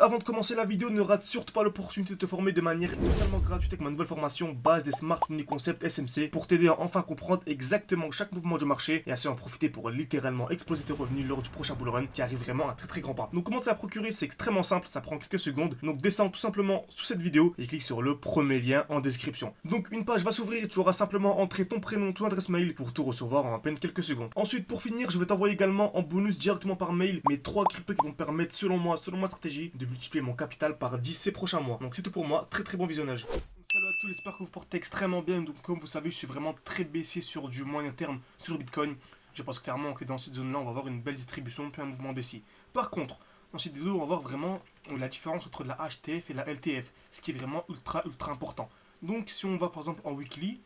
avant de commencer la vidéo, ne rate surtout pas l'opportunité de te former de manière totalement gratuite avec ma nouvelle formation base des Smart Money Concept SMC pour t'aider à enfin comprendre exactement chaque mouvement du marché et ainsi en profiter pour littéralement exploser tes revenus lors du prochain bull run qui arrive vraiment à très grand pas. Donc comment te la procurer, c'est extrêmement simple, ça prend quelques secondes. Donc descends tout simplement sous cette vidéo et clique sur le premier lien en description. Donc une page va s'ouvrir et tu auras simplement entré ton prénom, ton adresse mail pour tout recevoir en à peine quelques secondes. Ensuite pour finir, je vais t'envoyer également en bonus directement par mail mes 3 cryptos qui vont me permettre selon moi, selon ma stratégie, de multiplier mon capital par 10 ces prochains mois. Donc c'est tout pour moi, très bon visionnage. Salut à tous, j'espère que vous portez extrêmement bien. Donc comme vous savez, je suis vraiment très baissier sur du moyen terme sur le Bitcoin. Je pense clairement que dans cette zone-là, on va avoir une belle distribution puis un mouvement baissier. Par contre, dans cette vidéo, on va voir vraiment la différence entre la HTF et la LTF, ce qui est vraiment ultra important. Donc si on va par exemple en weekly,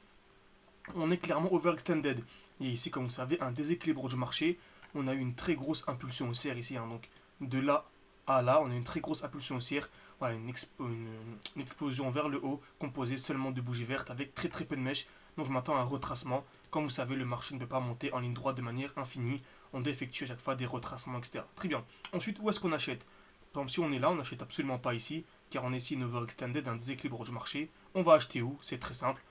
on est clairement overextended. Et ici, comme vous savez, un déséquilibre du marché. On a eu une très grosse impulsion haussière ici. Donc de là à là, on a une très grosse impulsion haussière. Voilà, une explosion vers le haut, composée seulement de bougies vertes avec très peu de mèches. Donc je m'attends à un retracement. Comme vous savez, le marché ne peut pas monter en ligne droite de manière infinie. On doit effectuer à chaque fois des retracements, etc. Très bien. Ensuite, où est-ce qu'on achète? Par exemple, si on est là, on n'achète absolument pas ici, car on est ici une overextended, un déséquilibre du marché. On va acheter où? C'est très simple.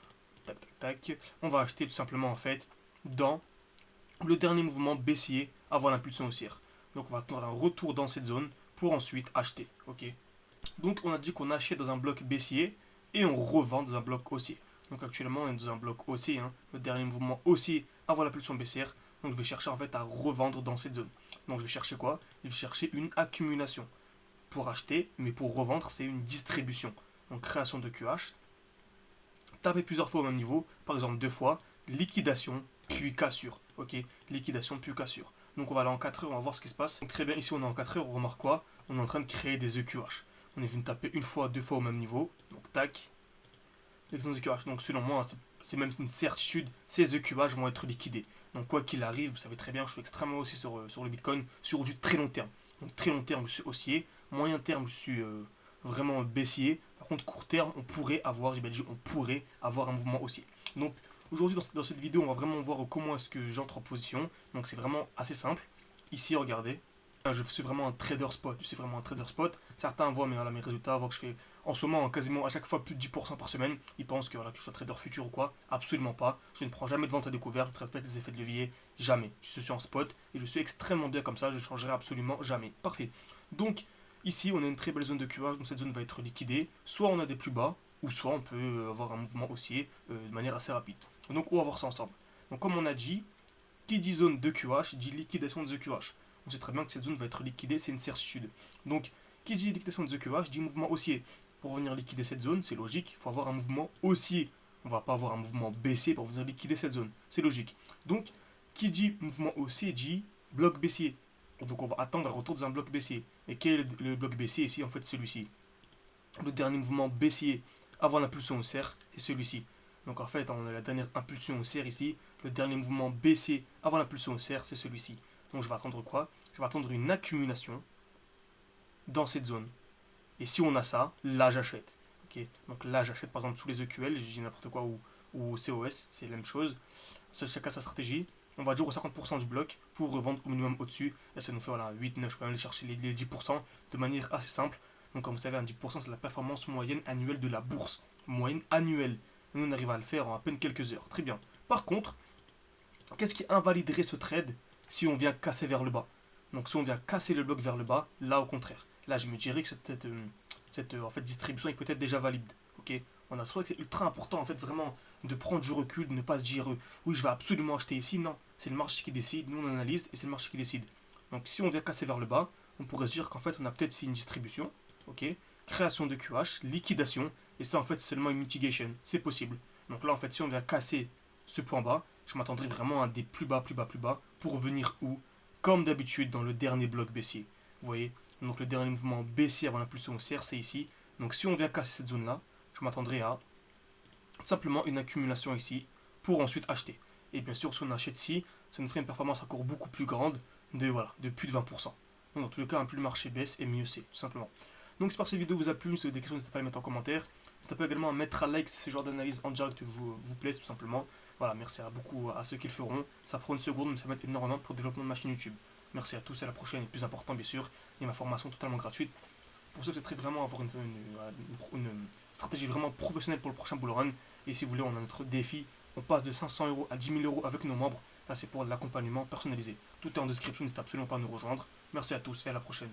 Tac. On va acheter tout simplement en fait dans le dernier mouvement baissier avant l'impulsion haussière. Donc on va attendre un retour dans cette zone pour ensuite acheter. Ok. Donc on a dit qu'on achète dans un bloc baissier et on revend dans un bloc haussier. Donc actuellement on est dans un bloc haussier, le dernier mouvement haussier avant l'impulsion baissière. Donc je vais chercher en fait à revendre dans cette zone. Donc je vais chercher quoi? Je vais chercher une accumulation pour acheter, mais pour revendre c'est une distribution. Donc création de QH, taper plusieurs fois au même niveau, par exemple 2 fois, liquidation, puis cassure. Ok, liquidation, puis cassure. Donc on va aller en 4 heures, on va voir ce qui se passe. Donc très bien, ici on est en 4 heures, on remarque quoi? On est en train de créer des EQH. On est venu taper une fois, 2 fois au même niveau. Donc tac, les EQH. Donc selon moi, c'est même une certitude, ces EQH vont être liquidés. Donc quoi qu'il arrive, vous savez très bien, je suis extrêmement haussier sur le Bitcoin, sur du très long terme. Donc très long terme, je suis haussier. Moyen terme, je suis vraiment baissier. Par contre, court terme, on pourrait avoir un mouvement haussier. Donc aujourd'hui, dans cette vidéo, on va vraiment voir comment est-ce que j'entre en position. Donc c'est vraiment assez simple. Ici, regardez, je suis vraiment un trader spot. Certains voient mes résultats, voient que je fais en ce moment quasiment à chaque fois plus de 10% par semaine. Ils pensent que, voilà, que je suis un trader futur ou quoi. Absolument pas. Je ne prends jamais de vente à découvert. Je ne traite pas des effets de levier. Jamais. Je suis en spot et je suis extrêmement bien comme ça. Je ne changerai absolument jamais. Parfait. Donc ici, on a une très belle zone de QH. Donc cette zone va être liquidée. Soit on a des plus bas, ou soit on peut avoir un mouvement haussier de manière assez rapide. Donc on va voir ça ensemble. Donc comme on a dit, qui dit zone de QH dit liquidation de The QH. On sait très bien que cette zone va être liquidée, c'est une certitude. Donc qui dit liquidation de The QH dit mouvement haussier. Pour venir liquider cette zone, c'est logique, il faut avoir un mouvement haussier. On ne va pas avoir un mouvement baissier pour venir liquider cette zone. C'est logique. Donc qui dit mouvement haussier dit bloc baissier. Donc on va attendre un retour dans un bloc baissier. Et quel est le bloc baissier ici? En fait celui-ci. Le dernier mouvement baissier avant l'impulsion haussière, c'est celui-ci. Donc en fait, on a la dernière impulsion haussière ici. Le dernier mouvement baissier avant l'impulsion haussière, c'est celui-ci. Donc je vais attendre quoi? Je vais attendre une accumulation dans cette zone. Et si on a ça, là j'achète. Okay, donc là j'achète par exemple sous les EQL, je dis n'importe quoi, ou COS, c'est la même chose. Chacun sa stratégie. On va dire au 50% du bloc pour revendre au minimum au-dessus. Là ça nous fait voilà, 8, 9, je peux aller chercher les 10% de manière assez simple. Donc comme vous savez, un 10% c'est la performance moyenne annuelle de la bourse. Moyenne annuelle. Nous on arrive à le faire en à peine quelques heures. Très bien. Par contre, qu'est-ce qui invaliderait ce trade si on vient casser vers le bas? Donc si on vient casser le bloc vers le bas, là au contraire. Là je me dirais que cette en fait, distribution est peut-être déjà valide. Okay, on a trouvé que c'est ultra important en fait vraiment de prendre du recul, de ne pas se dire oui je vais absolument acheter ici. Non, c'est le marché qui décide, nous on analyse et c'est le marché qui décide. Donc si on vient casser vers le bas, on pourrait se dire qu'en fait on a peut-être fait une distribution, ok, création de QH, liquidation, et ça en fait c'est seulement une mitigation, c'est possible. Donc là en fait si on vient casser ce point bas, je m'attendrai vraiment à des plus bas pour venir où? Comme d'habitude dans le dernier bloc baissier. Vous voyez? Donc le dernier mouvement baissier avant l'impulsion haussière, c'est ici. Donc si on vient casser cette zone-là, je m'attendrai à simplement une accumulation ici pour ensuite acheter. Et bien sûr, si on achète ici, ça nous ferait une performance encore beaucoup plus grande de plus de 20%. Donc dans tous les cas, plus le marché baisse et mieux c'est, tout simplement. Donc j'espère que cette vidéo vous a plu. Si vous avez des questions, n'hésitez pas à les mettre en commentaire. N'hésitez pas également à mettre à like si ce genre d'analyse en direct vous plaît, tout simplement. Voilà, merci à beaucoup à ceux qui le feront. Ça prend une seconde, mais ça m'aide énormément pour le développement de ma chaîne YouTube. Merci à tous, à la prochaine et plus important bien sûr. Et ma formation totalement gratuite pour ceux qui souhaiteraient vraiment avoir une stratégie vraiment professionnelle pour le prochain bull run. Et si vous voulez, on a notre défi. On passe de 500 euros à 10 000 euros avec nos membres. Là, c'est pour l'accompagnement personnalisé. Tout est en description, n'hésitez absolument pas à nous rejoindre. Merci à tous et à la prochaine.